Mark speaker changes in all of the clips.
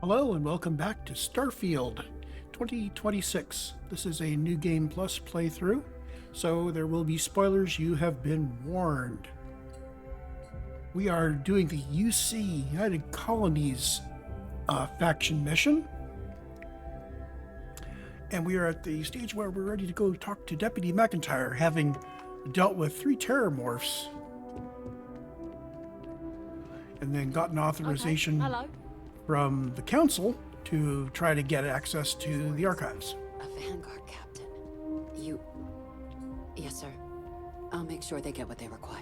Speaker 1: Hello and welcome back to Starfield 2026. This is a New Game Plus playthrough, so there will be spoilers. You have been warned. We are doing the UC, United Colonies faction mission. And we are at the stage where we're ready to go talk to Deputy McIntyre, having dealt with 3 terramorphs. And then gotten authorization from the council to try to get access to the archives.
Speaker 2: A Vanguard captain. Yes, sir. I'll make sure they get what they require.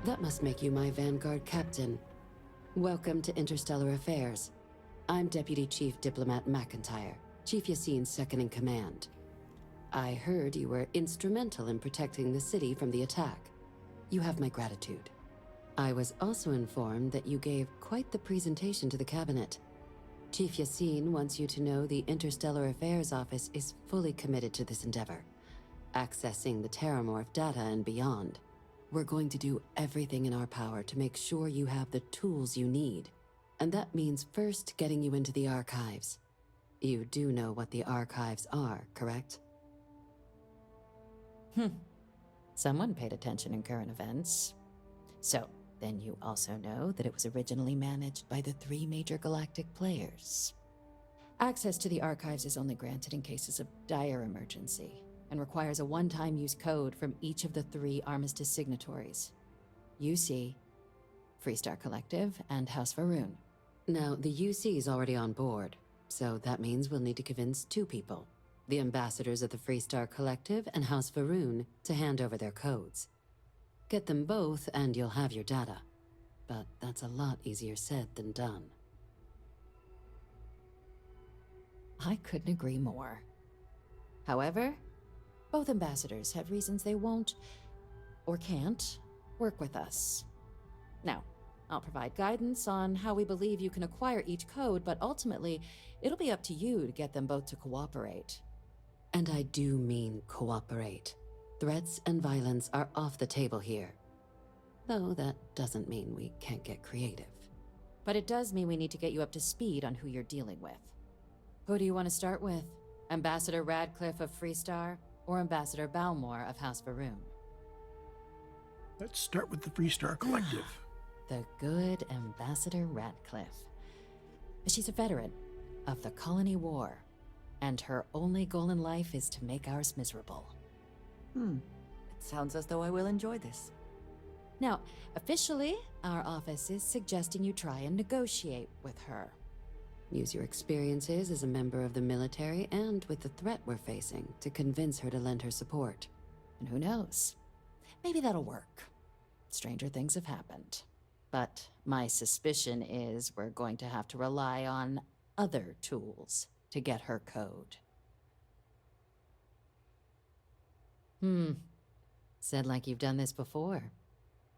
Speaker 2: That must make you my Vanguard captain. Welcome to Interstellar Affairs. I'm Deputy Chief Diplomat McIntyre, Chief Yassine's second-in-command. I heard you were instrumental in protecting the city from the attack. You have my gratitude. I was also informed that you gave quite the presentation to the cabinet. Chief Yassine wants you to know the Interstellar Affairs Office is fully committed to this endeavor, accessing the Terramorph data and beyond. We're going to do everything in our power to make sure you have the tools you need. And that means first getting you into the archives. You do know what the archives are, correct?
Speaker 3: Someone paid attention in current events. So, then you also know that it was originally managed by the 3 major galactic players. Access to the archives is only granted in cases of dire emergency, and requires a one-time use code from each of the 3 Armistice signatories. UC, Freestar Collective, and House Va'ruun.
Speaker 2: Now, the UC is already on board, so that means we'll need to convince 2 people. The ambassadors of the Freestar Collective and House Va'ruun to hand over their codes. Get them both and you'll have your data. But that's a lot easier said than done.
Speaker 3: I couldn't agree more. However, both ambassadors have reasons they won't, or can't, work with us. Now, I'll provide guidance on how we believe you can acquire each code, but ultimately, it'll be up to you to get them both to cooperate.
Speaker 2: And I do mean cooperate. Threats and violence are off the table here. Though that doesn't mean we can't get creative.
Speaker 3: But it does mean we need to get you up to speed on who you're dealing with. Who do you want to start with? Ambassador Radcliffe of Freestar, or Ambassador Balmore of House Va'ruun?
Speaker 1: Let's start with the Freestar Collective.
Speaker 3: The good Ambassador Radcliffe. She's a veteran of the Colony War, and her only goal in life is to make ours miserable.
Speaker 4: It sounds as though I will enjoy this.
Speaker 3: Now, officially, our office is suggesting you try and negotiate with her.
Speaker 2: Use your experiences as a member of the military and with the threat we're facing to convince her to lend her support.
Speaker 3: And who knows? Maybe that'll work. Stranger things have happened. But my suspicion is we're going to have to rely on other tools to get her code. Said like you've done this before.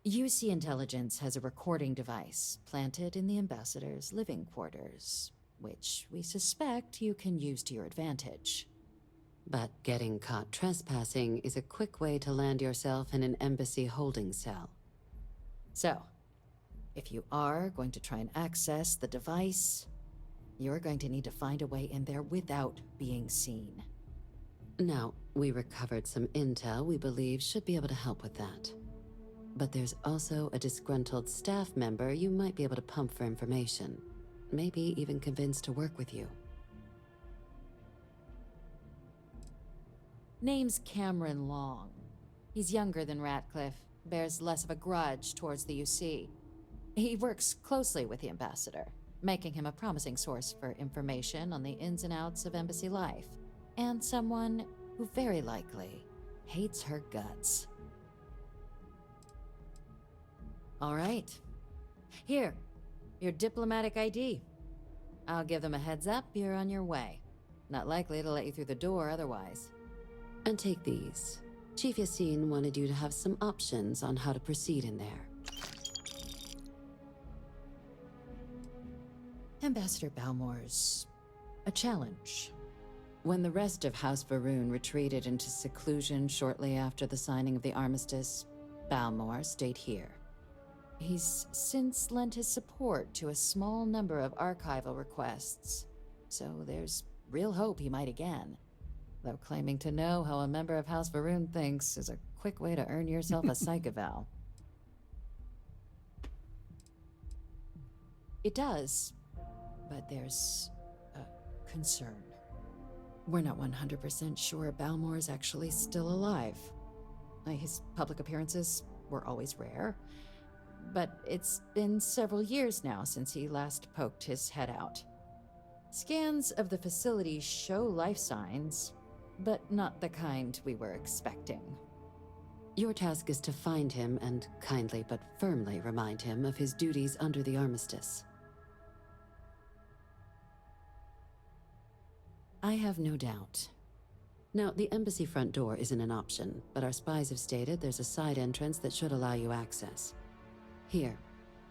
Speaker 3: UC Intelligence has a recording device planted in the ambassador's living quarters, which we suspect you can use to your advantage.
Speaker 2: But getting caught trespassing is a quick way to land yourself in an embassy holding cell.
Speaker 3: So, if you are going to try and access the device, you're going to need to find a way in there without being seen.
Speaker 2: Now, we recovered some intel we believe should be able to help with that. But there's also a disgruntled staff member you might be able to pump for information. Maybe even convince to work with you.
Speaker 3: Name's Cameron Long. He's younger than Ratcliffe, bears less of a grudge towards the UC. He works closely with the ambassador, making him a promising source for information on the ins and outs of embassy life, and someone who very likely hates her guts. All right. Here, your diplomatic ID. I'll give them a heads up you're on your way. Not likely to let you through the door otherwise.
Speaker 2: And take these. Chief Yassine wanted you to have some options on how to proceed in there.
Speaker 3: Ambassador Balmore's a challenge. When the rest of House Va'ruun retreated into seclusion shortly after the signing of the Armistice, Balmore stayed here. He's since lent his support to a small number of archival requests, so there's real hope he might again. Though claiming to know how a member of House Va'ruun thinks is a quick way to earn yourself a psych eval. It does, but there's a concern. We're not 100% sure Balmore is actually still alive. His public appearances were always rare, but it's been several years now since he last poked his head out. Scans of the facility show life signs, but not the kind we were expecting.
Speaker 2: Your task is to find him and kindly but firmly remind him of his duties under the Armistice. I have no doubt. Now, the embassy front door isn't an option, but our spies have stated there's a side entrance that should allow you access. Here,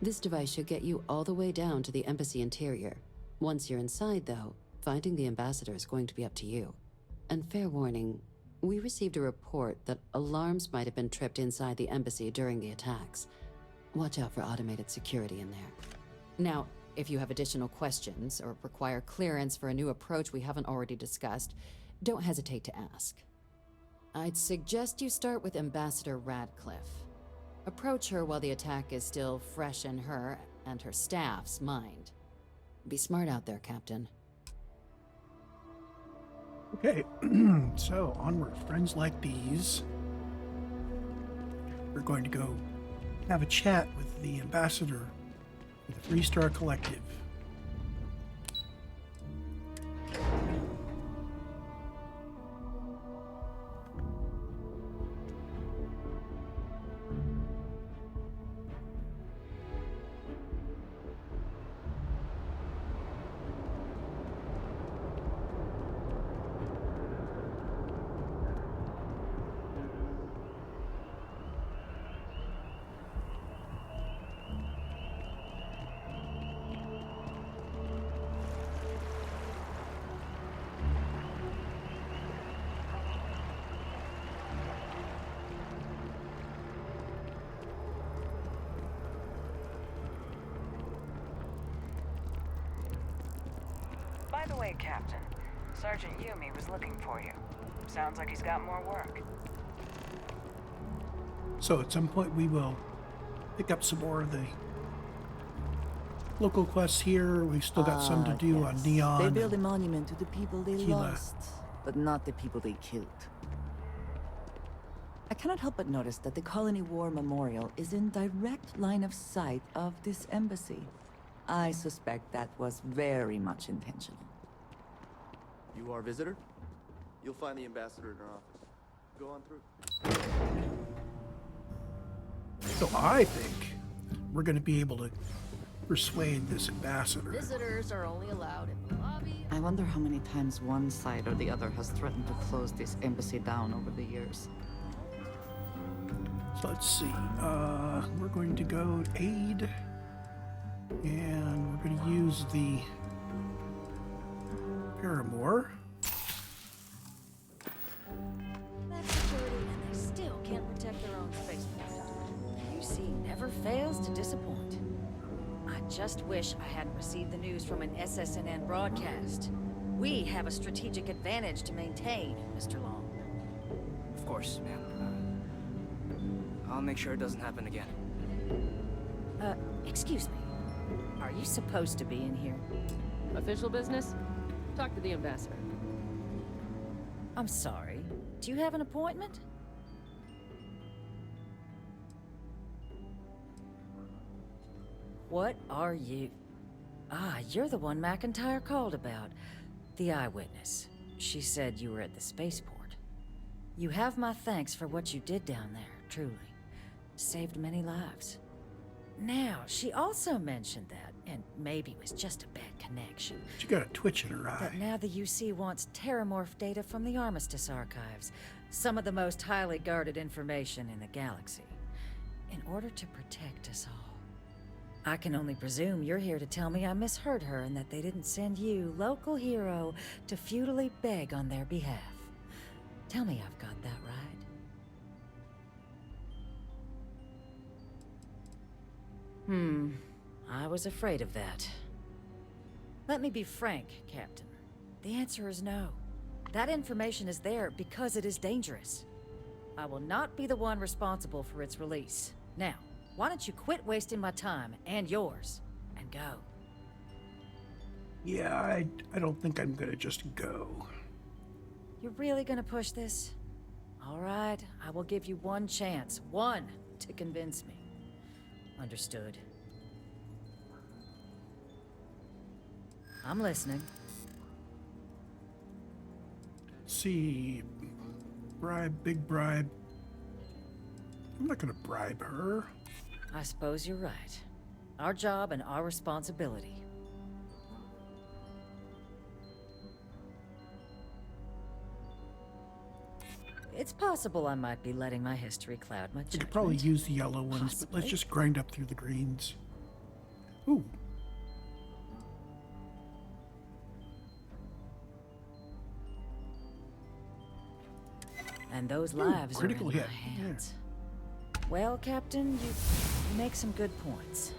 Speaker 2: this device should get you all the way down to the embassy interior. Once you're inside, though, finding the ambassador is going to be up to you. And fair warning, we received a report that alarms might have been tripped inside the embassy during the attacks. Watch out for automated security in there.
Speaker 3: Now, if you have additional questions or require clearance for a new approach we haven't already discussed, don't hesitate to ask. I'd suggest you start with Ambassador Radcliffe. Approach her while the attack is still fresh in her and her staff's mind. Be smart out there, Captain.
Speaker 1: Okay, so onward, friends like these. We're going to go have a chat with the ambassador of the Freestar Collective.
Speaker 5: By the way, Captain, Sergeant Yumi was looking for you. Sounds like he's got more work.
Speaker 1: So at some point we will pick up some more of the local quests here. We've still got some to do on Neon.
Speaker 4: They build a monument to the people they
Speaker 1: Gila.
Speaker 4: lost, but not the people they killed. I cannot help but notice that the Colony War Memorial is in direct line of sight of this embassy. I suspect that was very much intentional.
Speaker 6: You are a visitor? You'll find the ambassador in her office. Go on through.
Speaker 1: So I think we're going to be able to persuade this ambassador.
Speaker 7: Visitors are only allowed in the lobby.
Speaker 4: I wonder how many times one side or the other has threatened to close this embassy down over the years.
Speaker 1: So let's see. We're going to go aid. And we're going to use the Paramore.
Speaker 7: That's security, and they still can't protect their own spaceport. UC never fails to disappoint. I just wish I hadn't received the news from an SSNN broadcast. We have a strategic advantage to maintain, Mr. Long.
Speaker 8: Of course, ma'am. I'll make sure it doesn't happen again.
Speaker 7: Excuse me. Are you supposed to be in here?
Speaker 9: Official business? Talk to the ambassador.
Speaker 7: I'm sorry. Do you have an appointment? What are you? Ah, you're the one McIntyre called about. The eyewitness. She said you were at the spaceport. You have my thanks for what you did down there, truly. Saved many lives. Now, she also mentioned that, and maybe it was just a bad connection.
Speaker 1: She got a twitch in her eye.
Speaker 7: But now the UC wants terramorph data from the Armistice Archives, some of the most highly guarded information in the galaxy, in order to protect us all. I can only presume you're here to tell me I misheard her and that they didn't send you, local hero, to futilely beg on their behalf. Tell me I've got that right. I was afraid of that. Let me be frank, Captain. The answer is no. That information is there because it is dangerous. I will not be the one responsible for its release. Now, why don't you quit wasting my time and yours, and go?
Speaker 1: Yeah, I don't think I'm gonna just go.
Speaker 7: You're really gonna push this? All right, I will give you one chance. One, to convince me. Understood. I'm listening.
Speaker 1: See, bribe, big bribe. I'm not gonna bribe her.
Speaker 7: I suppose you're right. Our job and our responsibility. It's possible I might be letting my history cloud my
Speaker 1: I
Speaker 7: judgment.
Speaker 1: could probably use the yellow ones, but let's
Speaker 7: Possibly.
Speaker 1: just grind up through the greens. Ooh.
Speaker 7: And those
Speaker 1: Ooh,
Speaker 7: lives are in
Speaker 1: critical
Speaker 7: my
Speaker 1: hit.
Speaker 7: hands. Well, Captain, you make some good points.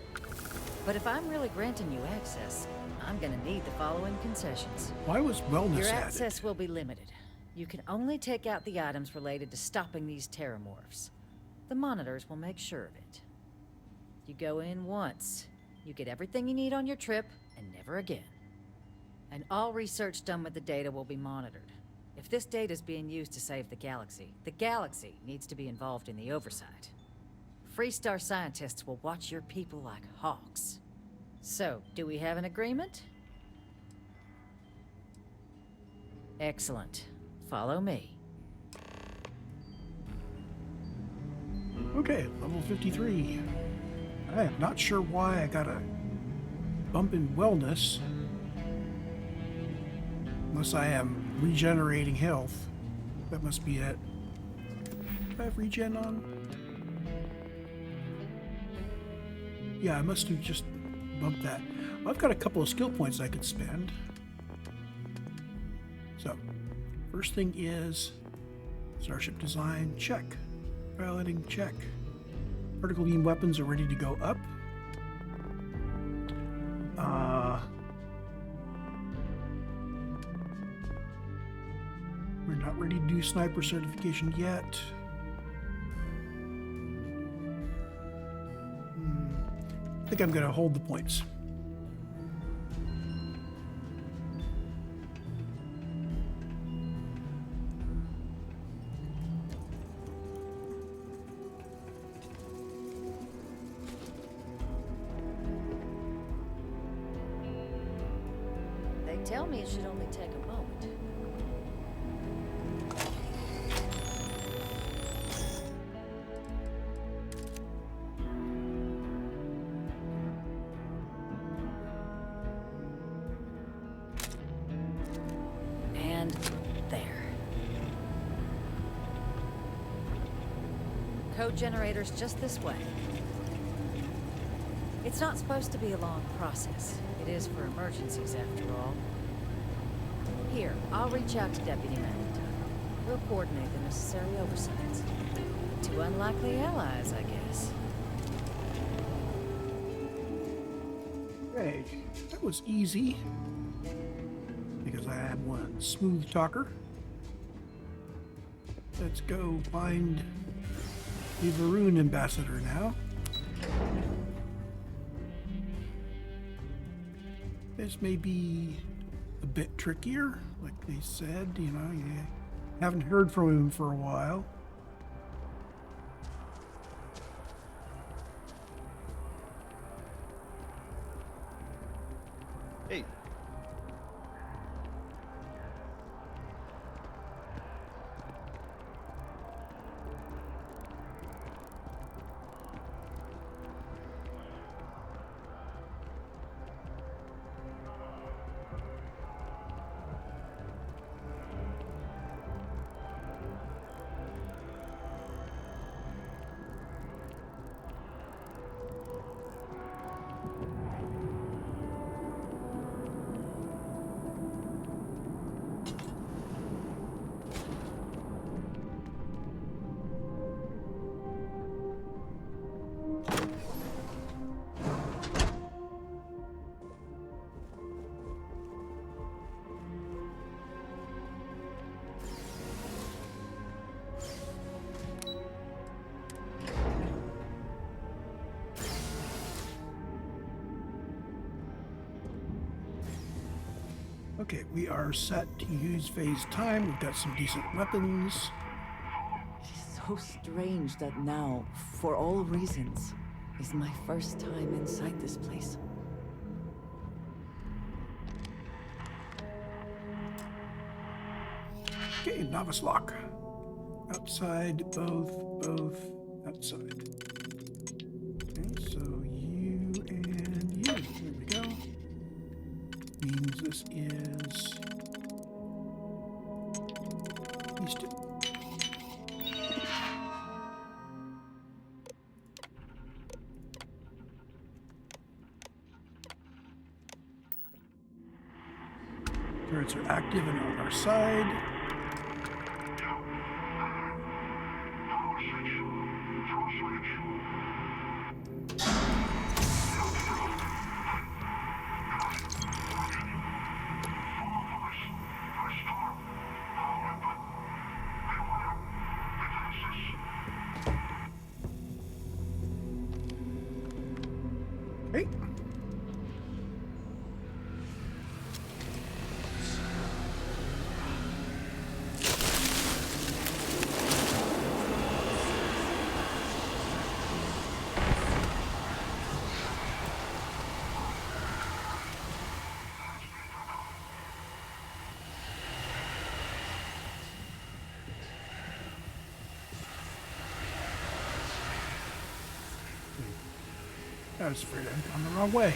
Speaker 7: But if I'm really granting you access, I'm gonna need the following concessions.
Speaker 1: Why was wellness
Speaker 7: Your
Speaker 1: added?
Speaker 7: access will be limited. You can only take out the items related to stopping these terramorphs. The monitors will make sure of it. You go in once, you get everything you need on your trip, and never again. And all research done with the data will be monitored. If this data is being used to save the galaxy needs to be involved in the oversight. Freestar scientists will watch your people like hawks. So, do we have an agreement? Excellent. Follow me.
Speaker 1: Okay, level 53. I am not sure why I got a bump in wellness. Unless I am regenerating health. That must be it. Do I have regen on? Yeah, I must have just bumped that. Well, I've got a couple of skill points I could spend. So, first thing is starship design, check. Piloting, check. Particle beam weapons are ready to go up. We're not ready to do sniper certification yet. I think I'm going to hold the points.
Speaker 7: They tell me it should only take a moment. And there. Code generators just this way. It's not supposed to be a long process. It is for emergencies, after all. Here, I'll reach out to Deputy McIntyre. We'll coordinate the necessary oversights. Two unlikely allies, I guess.
Speaker 1: Okay, that was easy. Because I had one smooth talker. Let's go find the Va'ruun ambassador now. This may be a bit trickier, like they said, you know, you haven't heard from him for a while.
Speaker 6: Hey.
Speaker 1: Okay, we are set to use phase time. We've got some decent weapons.
Speaker 4: It is so strange that now, for all reasons, is my first time inside this place.
Speaker 1: Okay, novice lock. Outside, both, outside. Okay, so you and you. There we go. Means this is these two. Turrets are active and on our side. Okay. I was afraid I'd gone the wrong way.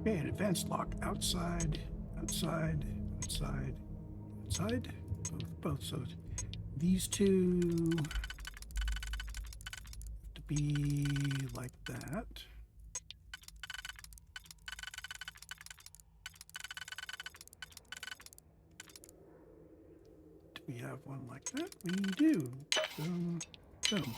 Speaker 1: Okay, an advanced lock. Outside, outside, outside, outside. Both. So these two have to be like that. Do we have one like that? We do. Boom, boom.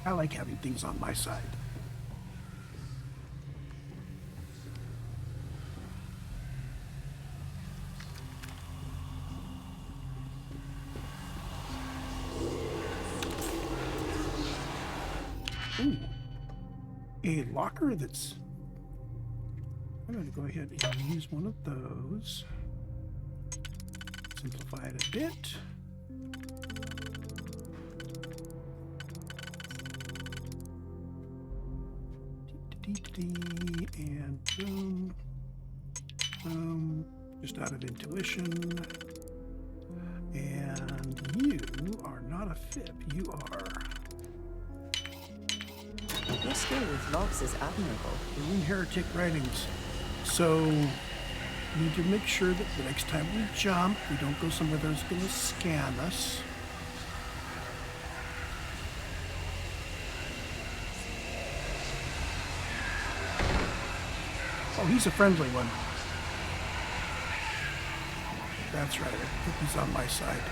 Speaker 1: I like having things on my side. Ooh. A locker that's... I'm going to go ahead and use one of those. Simplify it a bit. And boom, boom, just out of intuition. And you are not a FIP, you are.
Speaker 2: Your skill with locks is admirable.
Speaker 1: Rune Heretic Writings. So, need to make sure that the next time we jump, we don't go somewhere that's going to scan us. Oh, he's a friendly one. That's right. I think he's on my side.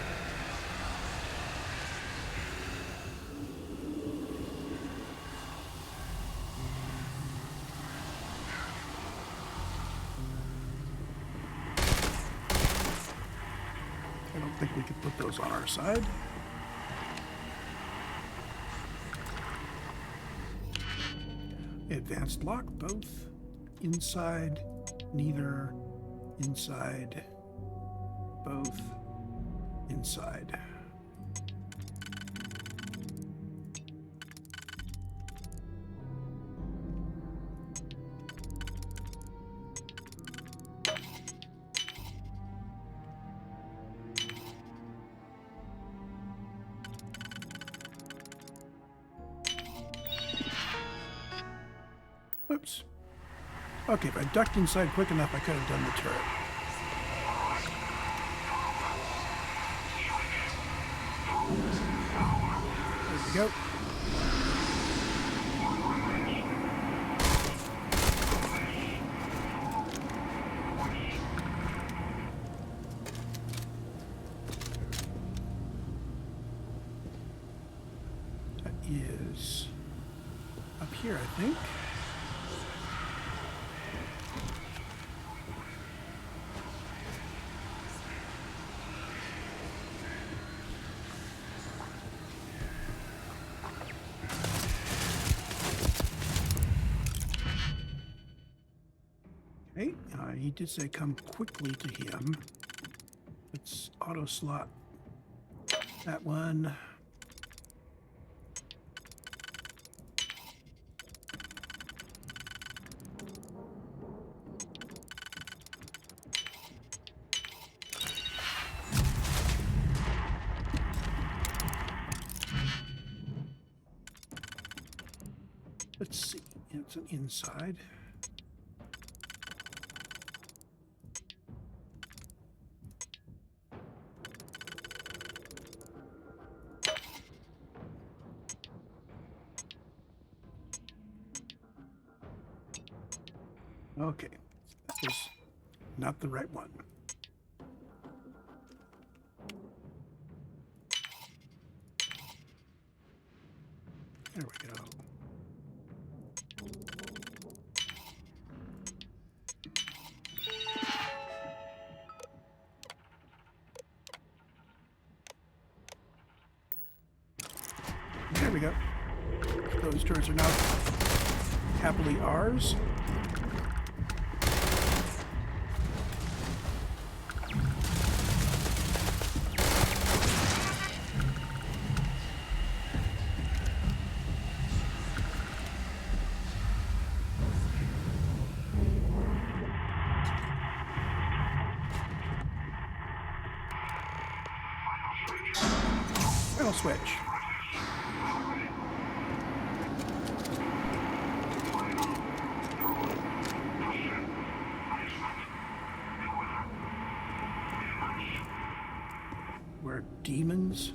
Speaker 1: I don't think we could put those on our side. Advanced lock, both. Inside, neither, inside, both, inside. Oops. Okay, if I ducked inside quick enough, I could have done the turret. There we go. That is up here, I think. Okay, he did say come quickly to him. Let's auto slot that one. Let's see, it's an inside. Okay, that was not the right one. There we go. There we go. Those turrets are now happily ours. Final switch. We're demons.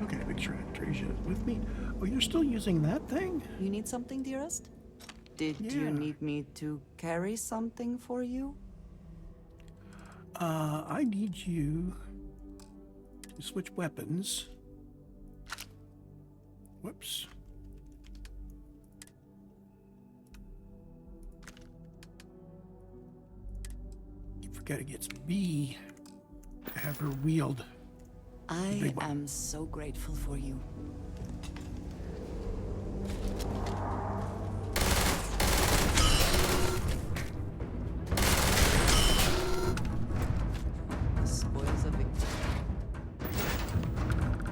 Speaker 1: Okay, make sure Andreja is with me. Oh, you're still using that thing?
Speaker 4: You need something, dearest? Did
Speaker 1: Yeah.
Speaker 4: you need me to carry something for you?
Speaker 1: I need you to switch weapons. Whoops. Keep forgetting it's me to have her wield.
Speaker 4: I
Speaker 1: big one.
Speaker 4: am so grateful for you. The spoils of victory.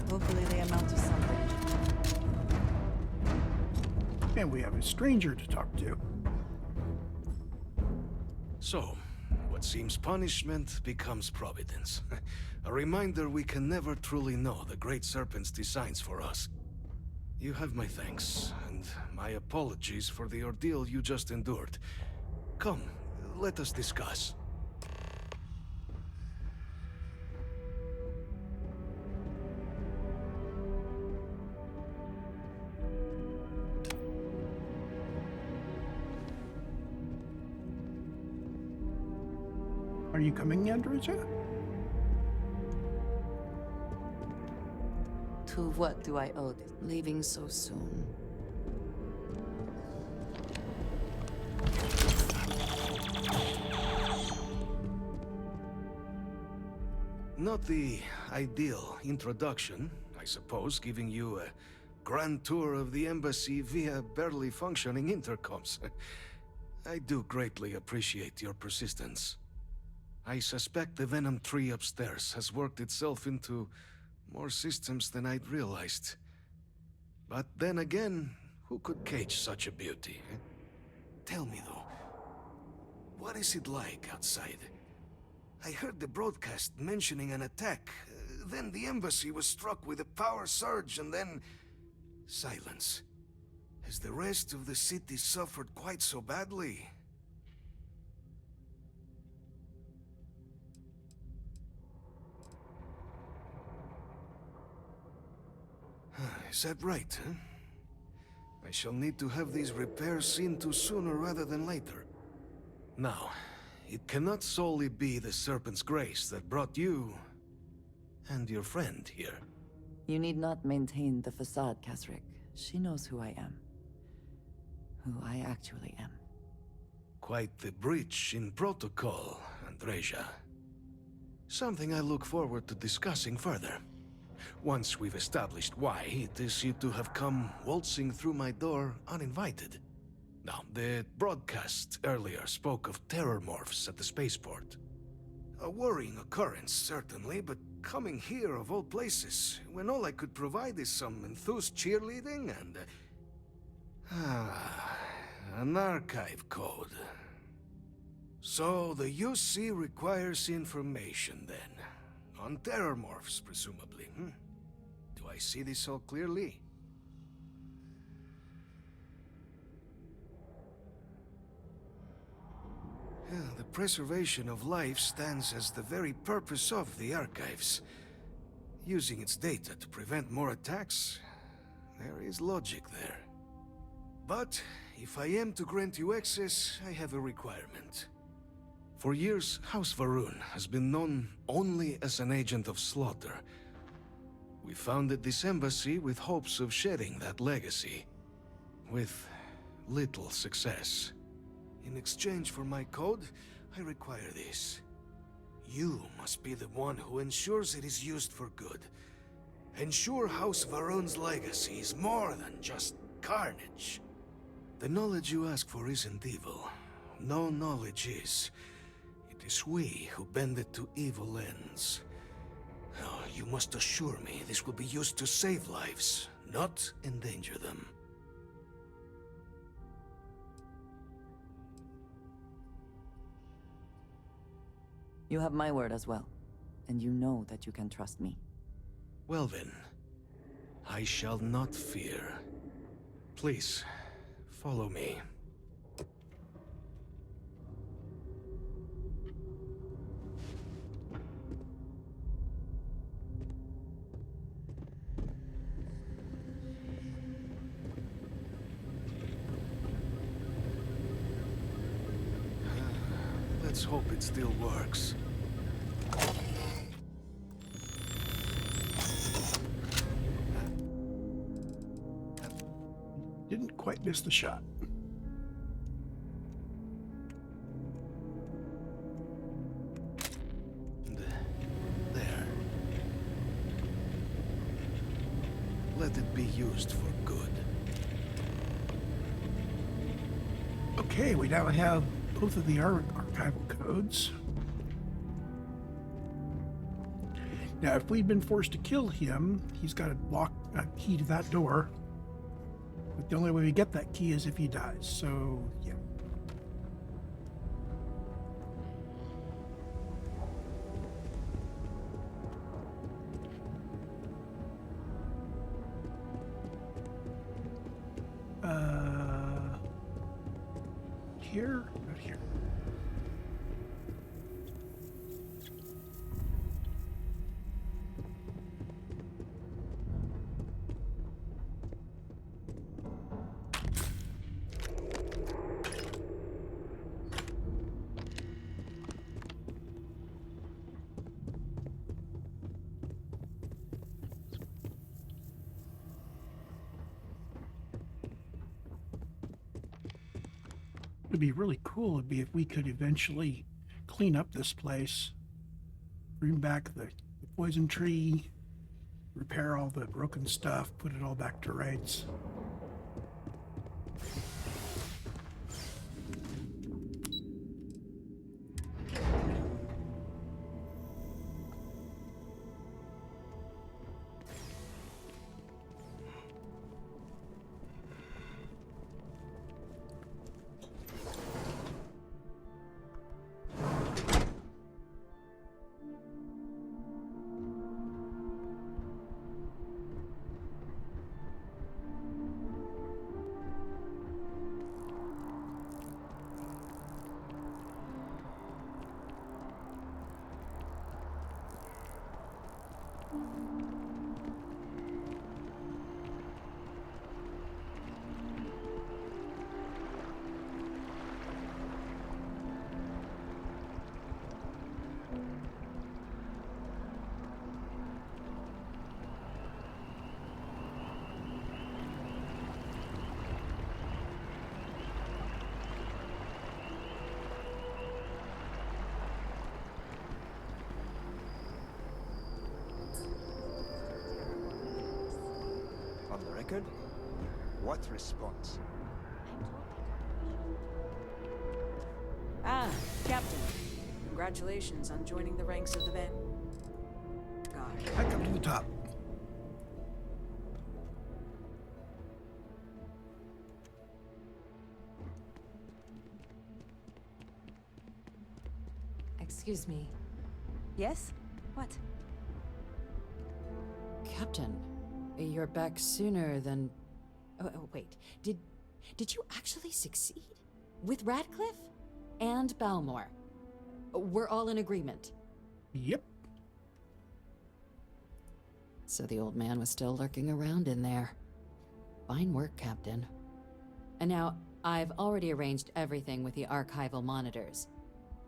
Speaker 4: Hopefully they amount to something.
Speaker 1: And we have a stranger to talk to.
Speaker 10: So, what seems punishment becomes providence. A reminder we can never truly know the Great Serpent's designs for us. You have my thanks, and my apologies for the ordeal you just endured. Come, let us discuss.
Speaker 1: Are you coming, Andreja?
Speaker 4: To what do I owe this?
Speaker 2: Leaving so soon.
Speaker 10: Not the ideal introduction, I suppose, giving you a grand tour of the embassy via barely functioning intercoms. I do greatly appreciate your persistence. I suspect the venom tree upstairs has worked itself into More systems than I'd realized. But then again, who could cage such a beauty? Eh? Tell me though, what is it like outside? I heard the broadcast mentioning an attack. Then the embassy was struck with a power surge and then... silence. Has the rest of the city suffered quite so badly? Is that right, huh? I shall need to have these repairs seen to sooner rather than later. Now, it cannot solely be the Serpent's grace that brought you... and your friend here.
Speaker 4: You need not maintain the facade, Kasryk. She knows who I am. Who I actually am.
Speaker 10: Quite the breach in protocol, Andreja. Something I look forward to discussing further. Once we've established why it is you to have come waltzing through my door uninvited. Now, the broadcast earlier spoke of terror morphs at the spaceport. A worrying occurrence, certainly, but coming here of all places, when all I could provide is some enthused cheerleading and... an archive code. So the UC requires information, then. On terror morphs, presumably, hmm? Do I see this all clearly? The preservation of life stands as the very purpose of the Archives. Using its data to prevent more attacks, there is logic there. But if I am to grant you access, I have a requirement. For years, House Va'ruun has been known only as an agent of slaughter. We founded this embassy with hopes of shedding that legacy. With little success. In exchange for my code, I require this. You must be the one who ensures it is used for good. Ensure House Va'ruun's legacy is more than just carnage. The knowledge you ask for isn't evil. No knowledge is. It is we who bend it to evil ends. Oh, you must assure me this will be used to save lives, not endanger them.
Speaker 4: You have my word as well, and you know that you can trust me.
Speaker 10: Well then, I shall not fear. Please, follow me. Let's hope it still works.
Speaker 1: Didn't quite miss the shot.
Speaker 10: There. Let it be used for good.
Speaker 1: Okay, we now have both of the archival codes. Now, if we'd been forced to kill him, he's got to lock a key to that door. But the only way we get that key is if he dies, so yeah. Here? Not here. Would be really cool would be if we could eventually clean up this place, bring back the poison tree, repair all the broken stuff, put it all back to rights.
Speaker 8: record? What response?
Speaker 5: Ah, Captain. Congratulations on joining the ranks of the Vanguard.
Speaker 1: Back up to the top.
Speaker 2: Excuse me.
Speaker 4: Yes? What?
Speaker 3: Captain, you're back sooner than... Oh, wait. Did you actually succeed? With Radcliffe? And Balmore? We're all in agreement.
Speaker 1: Yep.
Speaker 3: So the old man was still lurking around in there. Fine work, Captain. And now, I've already arranged everything with the archival monitors.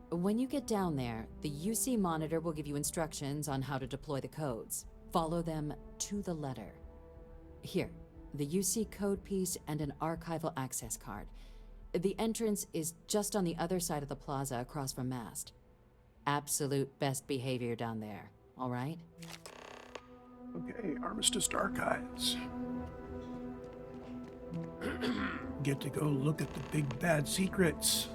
Speaker 3: When you get down there, the UC monitor will give you instructions on how to deploy the codes. Follow them to the letter. Here, the UC code piece and an archival access card. The entrance is just on the other side of the plaza across from Mast. Absolute best behavior down there, all right?
Speaker 1: Okay, Armistice Archives. Get to go look at the big bad secrets.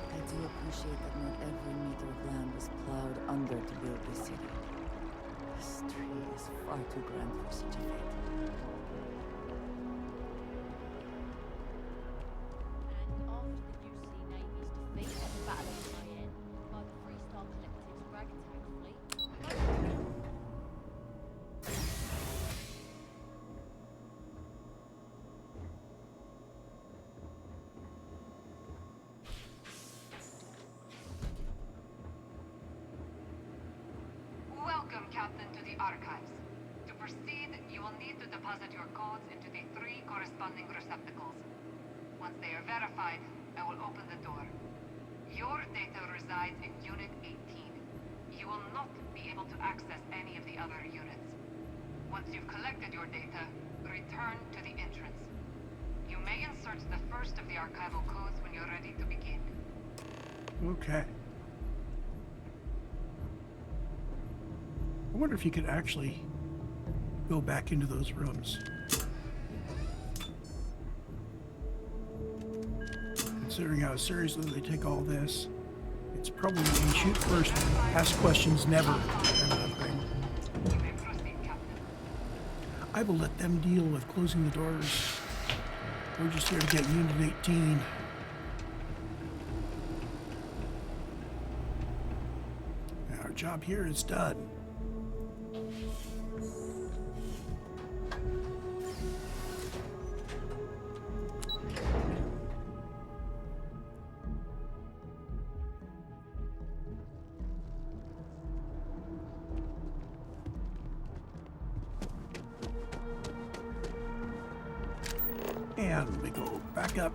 Speaker 4: I do appreciate that not every meter of land was plowed under to build this city. This tree is far too grand for such a fate.
Speaker 11: And after the UC Navy's defeat at the Battle of Cheyenne by the Freestar Collective's ragtag fleet,
Speaker 12: Welcome, Captain, to the Archives. To proceed, you will need to deposit your codes into the 3 corresponding receptacles. Once they are verified, I will open the door. Your data resides in Unit 18. You will not be able to access any of the other units. Once you've collected your data, return to the entrance. You may insert the first of the archival codes when you're ready to begin.
Speaker 1: Okay. I wonder if you could actually go back into those rooms. Considering how seriously they take all this, it's probably a shoot first, ask questions never kind of thing.
Speaker 12: You may proceed, Captain.
Speaker 1: I will let them deal with closing the doors. We're just here to get Unit 18. Our job here is done. And we go back up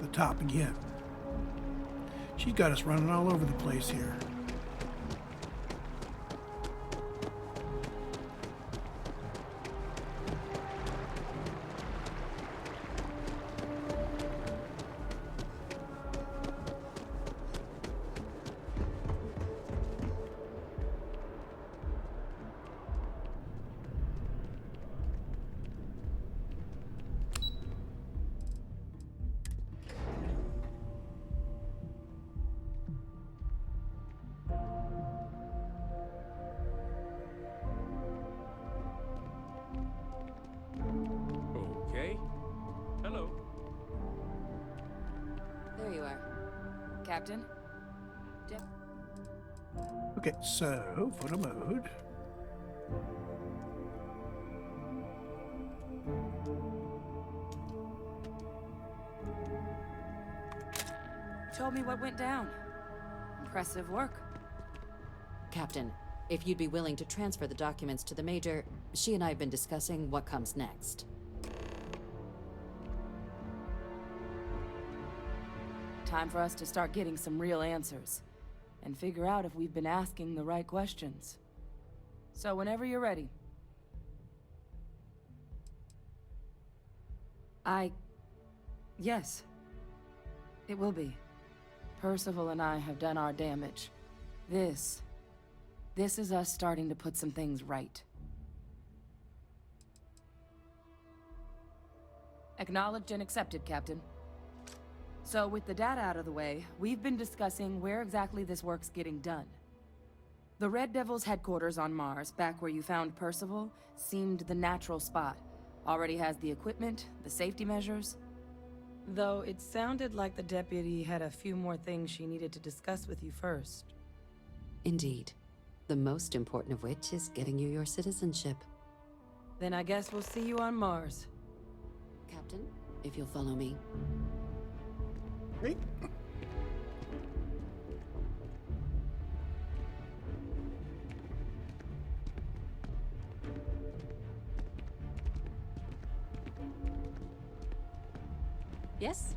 Speaker 1: the top again. She's got us running all over the place here.
Speaker 13: Okay. Hello.
Speaker 2: There you are.
Speaker 5: Captain?
Speaker 1: Okay, so photo mode.
Speaker 14: told me what went down. Impressive work.
Speaker 2: Captain, if you'd be willing to transfer the documents to the Major, she and I have been discussing what comes next.
Speaker 14: Time for us to start getting some real answers, and figure out if we've been asking the right questions. So whenever you're ready. Yes. It will be. Percival and I have done our damage. This is us starting to put some things right. Acknowledged and accepted, Captain. So with the data out of the way, we've been discussing where exactly this work's getting done. The Red Devil's headquarters on Mars, back where you found Percival, seemed the natural spot. Already has the equipment, the safety measures. Though it sounded like the deputy had a few more things she needed to discuss with you first.
Speaker 2: Indeed. The most important of which is getting you your citizenship.
Speaker 14: Then I guess we'll see you on Mars.
Speaker 2: Captain, if you'll follow me.
Speaker 1: Great.
Speaker 2: Yes?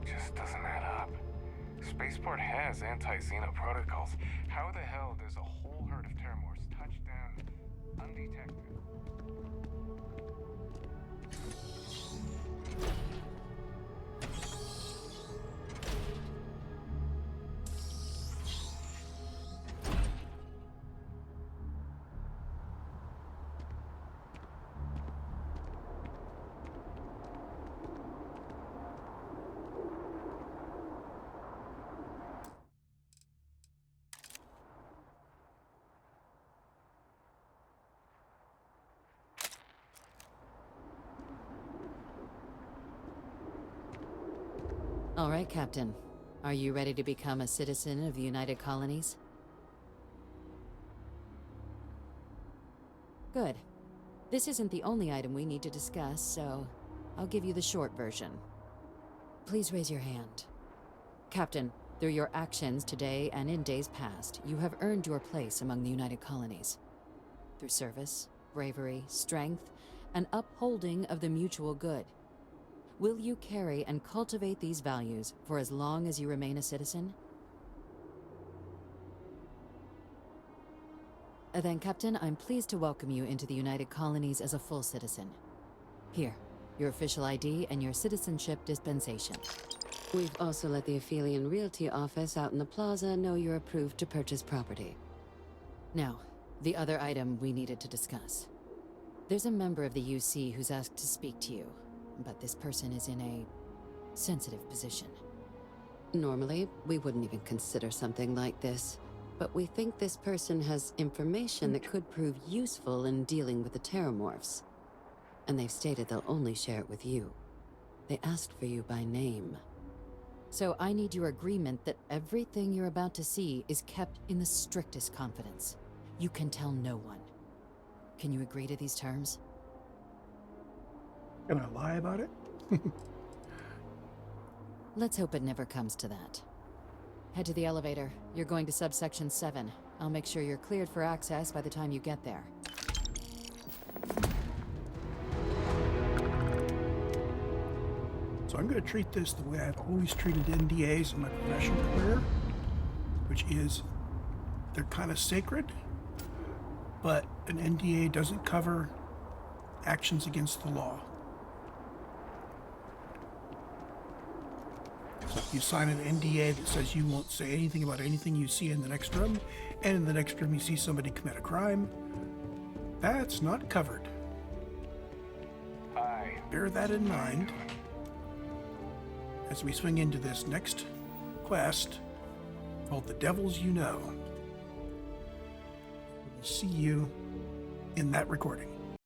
Speaker 15: Just doesn't add up. Spaceport has anti-Xeno protocols. How the hell does a whole herd of Terramorphs touch down undetected?
Speaker 2: All right, Captain. Are you ready to become a citizen of the United Colonies? Good. This isn't the only item we need to discuss, so I'll give you the short version. Please raise your hand. Captain, through your actions today and in days past, you have earned your place among the United Colonies. Through service, bravery, strength, and upholding of the mutual good. Will you carry and cultivate these values for as long as you remain a citizen? Then, Captain, I'm pleased to welcome you into the United Colonies as a full citizen. Here, your official ID and your citizenship dispensation. We've also let the Aphelion Realty office out in the plaza know you're approved to purchase property. Now, the other item we needed to discuss. There's a member of the UC who's asked to speak to you. But this person is in a sensitive position. Normally, we wouldn't even consider something like this, but we think this person has information that could prove useful in dealing with the Terramorphs. And they've stated they'll only share it with you. They asked for you by name. So I need your agreement that everything you're about to see is kept in the strictest confidence. You can tell no one. Can you agree to these terms?
Speaker 1: Can I lie about it?
Speaker 2: Let's hope it never comes to that. Head to the elevator. You're going to subsection 7. I'll make sure you're cleared for access by the time you get there.
Speaker 1: So I'm going to treat this the way I've always treated NDAs in my professional career, which is they're kind of sacred, but an NDA doesn't cover actions against the law. So you sign an NDA that says you won't say anything about anything you see in the next room, and in the next room you see somebody commit a crime. That's not covered. Bear that in mind as we swing into this next quest called The Devils You Know. We'll see you in that recording.